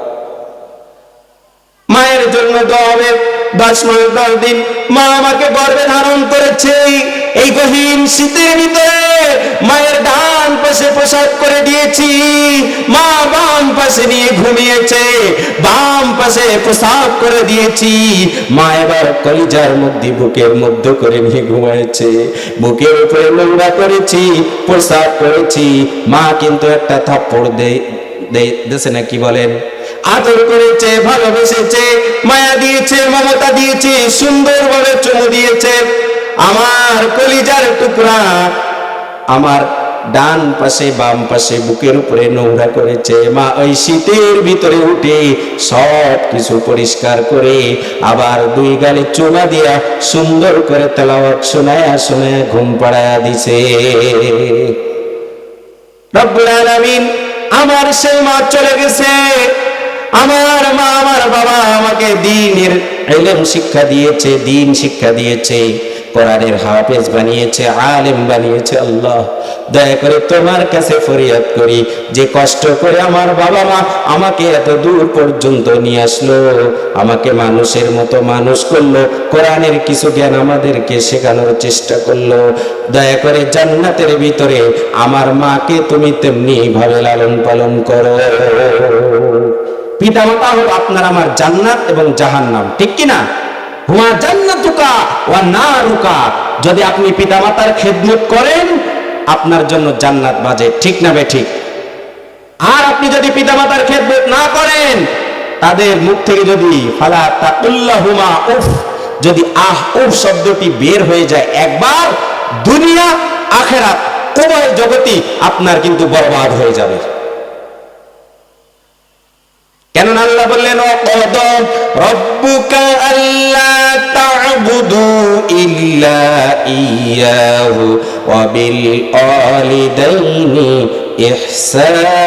মায়ের জন্য দোয়া হবে। 10 মাস 10 দিন মা আমাকে গর্ভে ধারণ করেছে। এই গহীন শীতের ভিতরে মায়ের ডান পাশে প্রসাদ করে দিয়েছি, মা বাম পাশে নিয়ে ঘুমিয়েছে, বাম পাশে প্রসাদ করে দিয়েছি, মা এবার কলিজার মধ্যে বুকের মধ্যে করে নিয়ে ঘুমায়েছে, বুকের উপরে নোংরা করেছি, প্রসাদ করেছি, মা কিন্তু একটা থাপ্পড় দেছে না, কি বলেন, আদর করেছে, ভালোবেসেছে, মায়া দিয়েছে, মমতা দিয়েছে, সুন্দরভাবে চুমু দিয়েছে। আমার কলিজার টুকরা আমার ডান পাশে বাম পাশে বুকের উপরে নোংরা করেছে, মা ওই শীতের ভিতরে উঠে সব কিছু পরিষ্কার করে আবার 2 গালে চুমা দিয়া সুন্দর করে তেলাওয়াত শোনায়া শোনায়া ঘুম পাড়ায়া দিছে। রব্বুল আলামিন আমার সেই মা চলে গেছে, আমার মা আমার বাবা আমাকে দ্বীনের ইলম শিক্ষা দিয়েছে, দ্বীন শিক্ষা দিয়েছে, কোরআনের হাফেজ বানিয়েছে, আলেম বানিয়েছে। আল্লাহ দয়া করে তোমার কাছে ফরিয়াদ করি, যে কষ্ট করে আমার বাবা মা আমাকে এত দূর পর্যন্ত নিয়ে আসলো, আমাকে মানুষের মতো মানুষ করলো, কোরআনের কিছু জ্ঞান আমাদেরকে শেখানোর চেষ্টা করলো, দয়া করে জান্নাতের ভিতরে আমার মাকে তুমি তেমনি ভাবে লালন পালন করো। পিতামাতা হলো আপনার আমার জান্নাত এবং জাহান্নাম, ঠিক কিনা? হুমা জান্নাতুকা ওয়া নারুকা। যদি আপনি পিতামাতার খেদমত করেন আপনার জন্য জান্নাত বাজে, ঠিক না বেঠিক? আর আপনি যদি পিতামাতার খেদমত না করেন, তাদের মুখ থেকে যদি ফালা তাকুল্লাহুমা উফ, যদি আহ উফ শব্দটি বের হয়ে যায় একবার, দুনিয়া আখিরাত উভয় জগতই আপনার কিন্তু বরবাদ হয়ে যাবে। কেননা আল্লাহ বললেন, ওয়াকাদা রাব্বুকা আল্লা তা'বুদু ইল্লা ইয়্যাহু ওয়া বিল ওয়ালিদাইনি ইহসানা।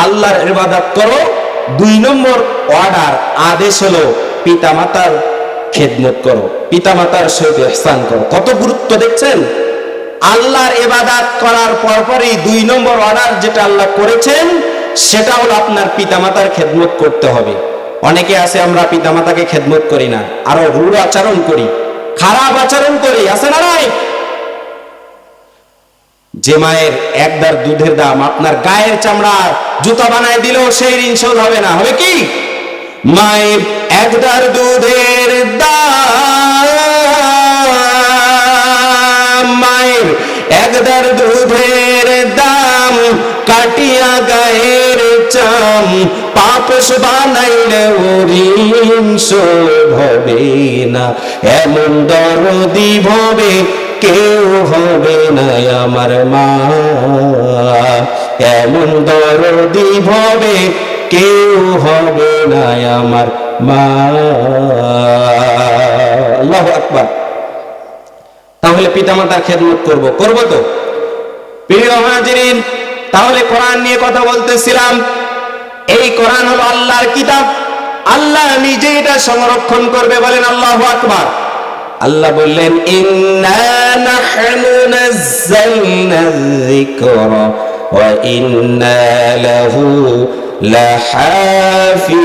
আল্লাহর ইবাদত করো। 2 নম্বর অর্ডার, আদেশ হলো পিতামাতার খেদমত করো, পিতামাতার সহিত ইহসান করো। কত গুরুত্ব দেখছেন? আল্লাহর ইবাদত করার পরপরই 2 নম্বর অর্ডার যেটা আল্লাহ করেছেন সেটা হলো আপনার পিতামাতার খেদমত করতে হবে। অনেকে আছে আমরা পিতামাতাকে খেদমত করি না, আরো রূঢ় আচরণ করি, খারাপ আচরণ করি, আছে না নাই? যে মায়ের 1 দাঁড় দুধের দাম আপনার গায়ের চামড়া জুতা বানায় দিলেও সেই ঋণ শোধ হবে না। হবে কি? মায়ের 1 দাঁড় দুধের দাম, মায়ের 1 দাঁড় দুধের দাম কাটিয়া গায়ের চাম, পাপস বানাইলে ঋণ শোধ হবে না। এমন দরদি ভবে কেউ হবে না আমার মা, এমন দরদি ভবে কেউ হবে না আমার মা। আল্লাহু আকবার। তাহলে পিতামাতার খেদমত করব তো? প্রিয় হাজিরিন, তাহলে কোরআন নিয়ে কথা বলতেছিলাম। এই কোরআন হলো আল্লাহর কিতাব, আল্লাহ নিজে এটা সংরক্ষণ করবে। বলেন আল্লাহু আকবার। আল্লাহ বললেন ইন্না নাহনু নাযালনা যিকরা ওয়া ইন্না লাহু লাহাফিজুন।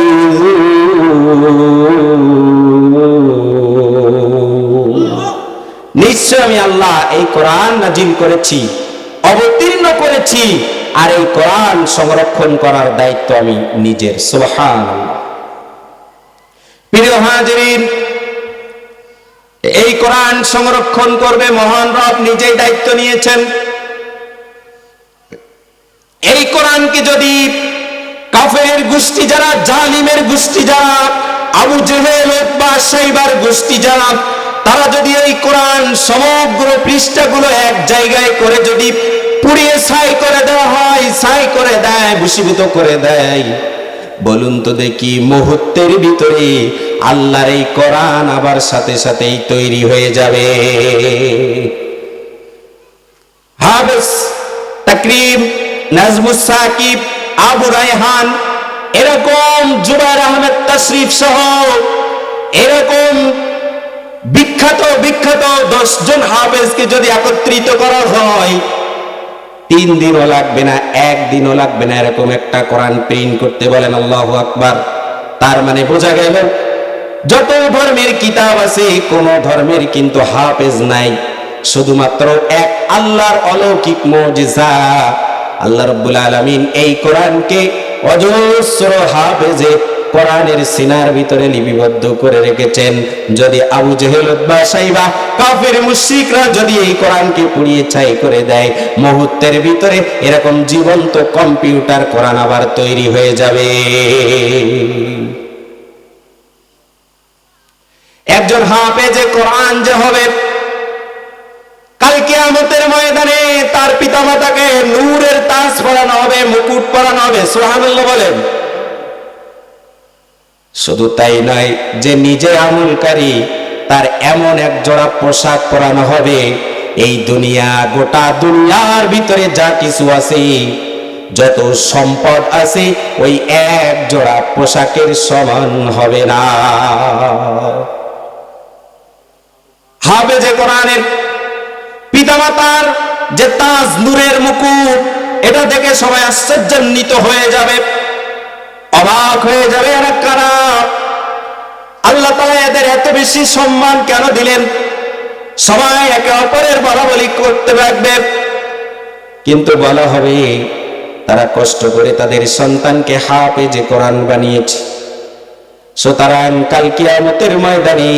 নিশ্চয় আমি আল্লাহ এই কোরআন নাজিল করেছি, অবতীর্ণ করেছি, আর এই কোরআন সংরক্ষণ করার দায়িত্ব আমি নিজের। সুবহানাল্লাহ। প্রিয় হাজিরিন, এই কোরআন সংরক্ষণ করবে মহান রব নিজেই দায়িত্ব নিয়েছেন। এই কোরআনকে যদি কাফেরের গোষ্ঠী যারা, জালিমের গোষ্ঠী যারা, আবু জেহেল উতবা শাইবার গোষ্ঠী যারা, তারা যদি এই কোরআন সমগ্র পৃষ্ঠাগুলো এক জায়গায় করে যদি পুড়িয়ে ছাই করে দেওয়া হয়, ছাই করে দেয়, ভূষীভূত করে দেয়, বলুন তো দেখি মুহূর্তের ভিতরে আল্লাহর এই কোরআন আবার সাথে সাথেই তৈরি হয়ে যাবে। হাফেজ তাকরিম, নাজমুস সাকিব, আবু রায়হান, এরকম জুবায়ের আহমেদ তাশরিফ সহ এরকম বিখ্যাত 10 জন হাফেজকে যদি একত্রিত করা হয়, 3 দিনও লাগবে না, 1 দিনও লাগবে না এরকম একটা কোরআন প্রিন্ট করতে। বলেন আল্লাহু আকবার। তার মানে বোঝা গেল যত ধর্মের কিতাব আছে কোন ধর্মের কিন্তু হাফেজ নাই, শুধুমাত্র এক আল্লাহর অলৌকিক মুজিজা। আল্লাহ রাব্বুল আলামিন এই কোরআনকে অজস্র হাফেজে কোরআনের সিনার ভিতরে লিপিবদ্ধ করে রেখেছেন। যদি আবু জেহেল উতবা শাইবা কাফের মুশরিকরা যদি এই কোরআনকে পুড়িয়ে ছাই করে দেয়, মুহূর্তের ভিতরে এরকম জীবন্ত কম্পিউটার কোরআন আবার তৈরি হয়ে যাবে। একজন হাফেজে কোরআন যে হবে, কাল কিয়ামতের ময়দানে তার পিতামাতাকে নূরের তাজ পরানো হবে, মুকুট পরানো হবে। সুবহানাল্লাহ বলেন। শুধু তাই নয়, যে নিজে আমলকারী তার এমন এক জোড়া পোশাক পরানো হবে, এই দুনিয়া, গোটা দুনিয়ার ভিতরে যা কিছু আছে, যত সম্পদ আছে, ওই এক জোড়া পোশাকের সমান হবে না। হাফেজে কোরআনের পিতামাতার যে তাজ, নূরের মুকুট, এটা দেখে সবাই আশ্চর্যান্বিত হয়ে যাবে, অবাক হয়ে যাবে। এরা কারা? আল্লাহ তাআলা এদের এত বেশি সম্মান কেন দিলেন? সবাই একে অপরের বলাবলি করতে থাকবে, কিন্তু বলা হবে তারা কষ্ট করে তাদের সন্তানকে হাফেজে কোরআন বানিয়েছে। সুতরাং কাল কিয়ামতের ময়দানে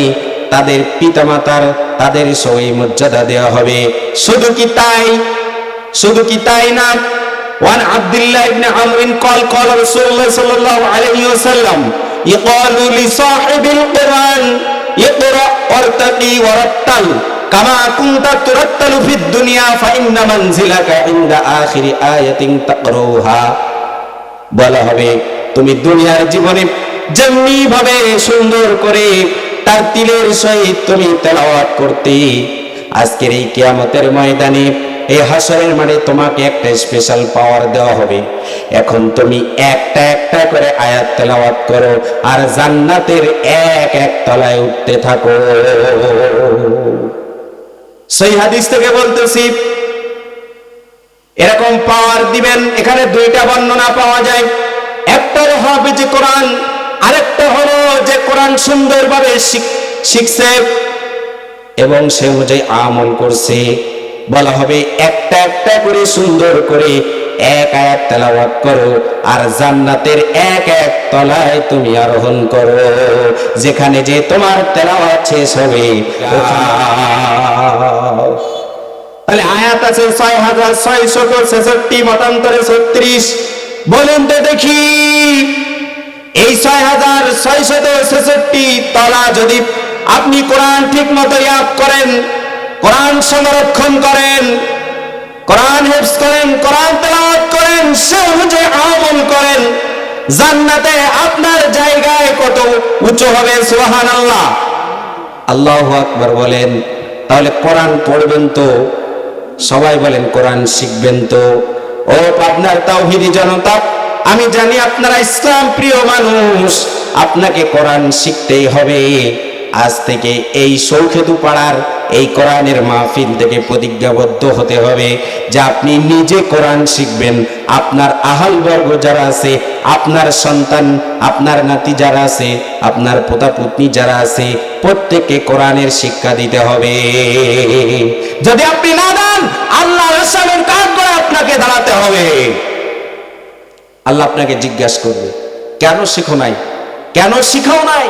তাদের পিতামাতার তাদের সই মর্যাদা দেওয়া হবে। শুধু কি তাই না? وعن عبد الله بن عمرو قال رسول الله صلى الله عليه وسلم يقال لصاحب القرآن اقرأ وارتقي ورتل كما كنت ترتل في الدنيا فإن منزلك عند آخر آية تقرأها। বলা হবে তুমি দুনিয়ার জীবনে যেমনি ভাবে সুন্দর করে তার তিলের সহিত তুমি তেলাওয়াত করতে, আজকের এই কিয়ামতের ময়দানে, এই হাসরের মাঠে তোমাকে একটা স্পেশাল পাওয়ার দেওয়া হবে। এখন তুমি একটা একটা করে আয়াত তেলাওয়াত করো আর জান্নাতের এক এক তলায় উঠতে থাকো। সেই হাদিস থেকে বলতেছি, এরকম পাওয়ার দিবেন। এখানে দুইটা বর্ণনা পাওয়া যায়, একটা হবে যে কোরআন, আরেকটা হলো যে কোরআন সুন্দরভাবে শিখছে এবং সে অনুযায়ী আমল করছে। বলা হবে একটা একটা করে সুন্দর করে এক আয়াত তেলাওয়াত করো আর জান্নাতের এক এক তলায় তুমি আরোহণ করো, যেখানে যে তোমার তেলাওয়াত শেষ হবে। তাহলে আয়াত আছে 6666, মতান্তরে 36। বলেন তো দেখি, এই 6666 তলা যদি আপনি কোরআন ঠিক মতো ইয়াদ করেন, কোরআন সংরক্ষণ করেন, কোরআন হিফজ করেন, কোরআন তেলাওয়াত করেন, সে অনুযায়ী আমল করেন, জান্নাতে আপনার জায়গায় কত উঁচু হবে। সুবহানাল্লাহ, আল্লাহু আকবার বলেন। তাহলে কোরআন পড়বেন তো, সবাই বলেন কোরআন শিখবেন তো। ও আপনার তাওহীদি জনতা, আমি জানি আপনারা ইসলাম প্রিয় মানুষ, আপনাকে কোরআন শিখতেই হবে। আজ থেকে এই সৌখেতু পাড়ার এই কোরআনের মাহফিল থেকে প্রতিজ্ঞাবদ্ধ হতে হবে যে আপনি নিজে কোরআন শিখবেন, আপনার আহাল বর্গ যারা আছে, আপনার সন্তান, আপনার নাতি যারা আছে, আপনার পোতা পুতনি যারা আছে, প্রত্যেককে কোরআনের শিক্ষা দিতে হবে। যদি আপনি না দেন, আল্লাহ রাসূলের কাজ করে আপনাকে দাঁড়াতে হবে। আল্লাহ আপনাকে জিজ্ঞাসা করবে, কেন শিখো নাই, কেন শিখাও নাই?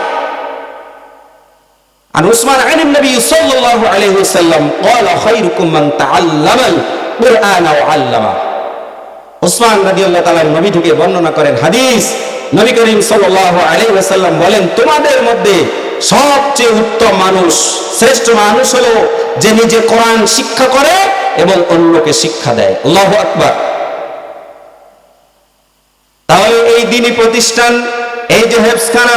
عن عثمان عن النبي صلى الله عليه وسلم قال خيركم من تعلم القرآن وعلمه। উসমান রাদিয়াল্লাহু তাআলা নবী থেকে বর্ণনা করেন হাদিস, নবী করিম সাল্লাল্লাহু আলাইহি ওয়াসাল্লাম বলেন, তোমাদের মধ্যে সবচেয়ে উত্তম মানুষ, শ্রেষ্ঠ মানুষ হলো যে নিজে কোরআন শিক্ষা করে এবং অন্যকে শিক্ষা দেয়। আল্লাহু আকবার। তাহলে এই দ্বীনি প্রতিষ্ঠান, এই যে হেফজখানা,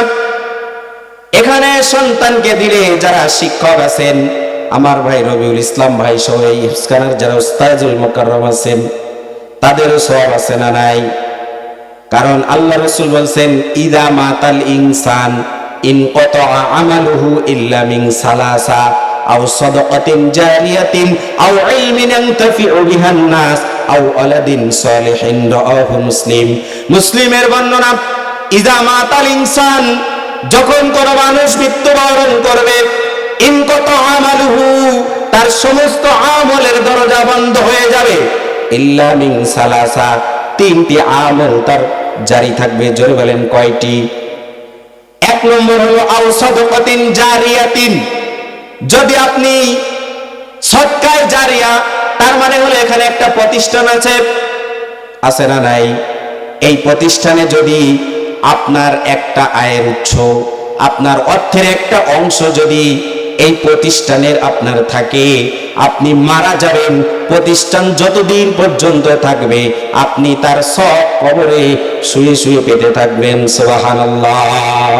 এখানে সন্তানকে দিলে যারা শিক্ষক আছেন, আমার ভাই রবিউল ইসলাম ভাই সহ এই হেফজখানার যারা উস্তাজুল মুকাররম আছেন, তাদেরও সওয়াব আছে না নাই? কারণ আল্লাহ রাসূল বলছেন, ইদা মাতাল ইনসান ইনকাতা আমালুহু ইল্লা মিন সালাসা আও সাদাকাতিন জারিয়াতিন আও ইলমিন ইয়ানতাফিউ বিহান নাস আও ওয়ালাদিন সালিহিন রাআহু মুসলিম। মুসলিমের বর্ণনা, ইদা মাতাল ইনসান, যখন কোন মানুষ মৃত্যুবরণ করবে, ইনকাতা আমালুহু, তার সমস্ত আমলের দরজা বন্ধ হয়ে যাবে, ইল্লা মিন সালাসা, তিনটি আমল তার জারি থাকবে। জোরে বলেন কয়টি? এক নম্বর হলো আও সাদাকাতিন জারিয়াতিন, যদি আপনি সদকায়ে জারিয়া, তার মানে হলো এখানে একটা প্রতিষ্ঠান আছে না নাই? এই প্রতিষ্ঠানে যদি আপনার একটা আয়ের উৎস, আপনার অর্থের একটা অংশ যদি এই প্রতিষ্ঠানের আপনার থাকে, আপনি মারা যাবেন, প্রতিষ্ঠান যতদিন পর্যন্ত থাকবে আপনি তার সব কবরে শুয়ে শুয়ে পেতে থাকবেন। সুবহানাল্লাহ।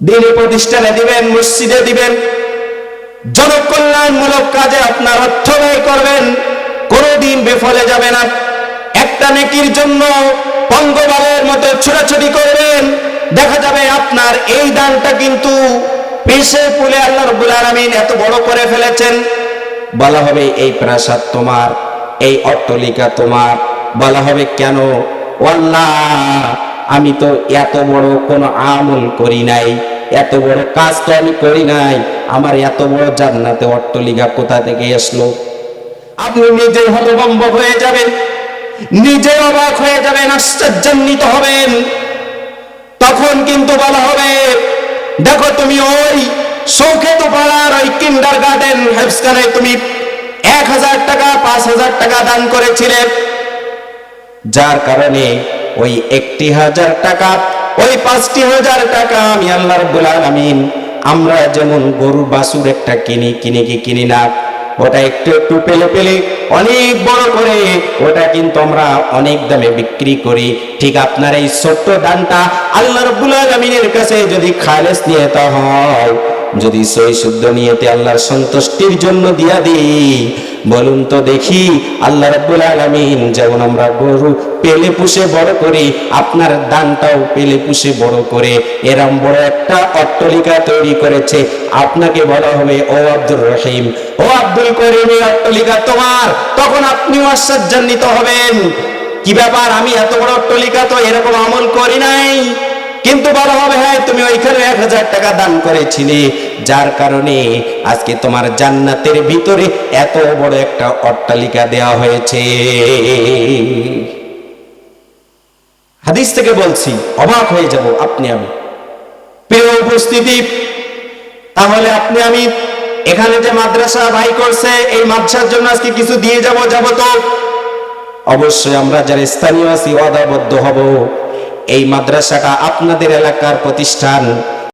দ্বীনি প্রতিষ্ঠানে দিবেন, মসজিদে দিবেন, জনকল্যাণমূলক কাজে আপনার অর্থ ব্যয় করবেন, কোনোদিন বিফলে যাবে না। একটা নেকির জন্য পঙ্গপালের মতো ছোটাছুটি করবেন, দেখা যাবে আপনার এই দানটা কিন্তু পেশে পুলে আল্লাহ রাব্বুল আলামিন এত বড় করে ফেলেছেন। বলা হবে এই প্রাসাদ তোমার, এই অট্টালিকা তোমার। বলা হবে কেন? আল্লাহ, আমি তো এত বড় কোনো আমল করি নাই, এত বড় কাজ তো আমি করি নাই, আমার এত বড় জান্নাতে অট্টালিকা কোথা থেকে আসলো? আপনি নিজে হতভম্ব হয়ে যাবেন, নিজে অবাক হয়ে যাবেন, আশ্চর্যান্বিত হবেন। তখন কিন্তু বলা হবে, দেখো তুমি ওই সৌখেতু পাড়ার ওই কিন্ডারগার্টেন হেফজখানায় তুমি 1000 টাকা 5000 টাকা দান করেছিলে, যার কারণে ওই 1000 টাকা, ওই 5000 টাকা আমি আল্লাহ রাব্বুল আলামিন, আমরা যেমন গরু বাছুর একটা কিনি কি কিনি না, ওটা একটু একটু পেলে পেলে অনেক বড় করে ওটা কিন্তু আমরা অনেক দামে বিক্রি করি। ঠিক আপনার এই ছোট্ট দানটা আল্লাহ রাব্বুল আলামিনের কাছে যদি খালেস নিয়ত হয়, যদি সহি শুদ্ধ নিয়তে আল্লাহর সন্তুষ্টির জন্য দিয়া দিই, বলুন তো দেখি আল্লাহ রাব্বুল আলামিন যেমন আমরা গরু পেলে পুষে বড় করি, আপনার দানটাও পেলে পুষে বড় করে এরম বড় একটা অট্টালিকা তৈরি করেছে। আপনাকে বলা হবে, ও আব্দুর রহিম, ও আব্দুল করিম, এই অট্টালিকা তোমার। তখন আপনিও আশ্চর্যান্বিত হবেন, কি ব্যাপার, আমি এত বড় অট্টালিকা তো এরকম আমল করি নাই। কিন্তু বলা হবে, হ্যাঁ তুমি ওইখানে 1000 টাকা দান করেছিলে, যার কারণে আজকে তোমার জান্নাতের ভিতরে এত বড় একটা অট্টালিকা দেওয়া হয়েছে। হাদিস থেকে বলছি, অবাক হয়ে যাব আপনি আমি। প্রিয় উপস্থিতি, তাহলে আপনি আমি এখানে যে মাদ্রাসা ভাই করছে, এই মাদ্রাসার জন্য আজকে কিছু দিয়ে যাব তো অবশ্যই আমরা যারা স্থানীয় আছি ওয়াদাবদ্ধ হব, এই মাদ্রাসাটা আপনাদের এলাকার প্রতিষ্ঠান।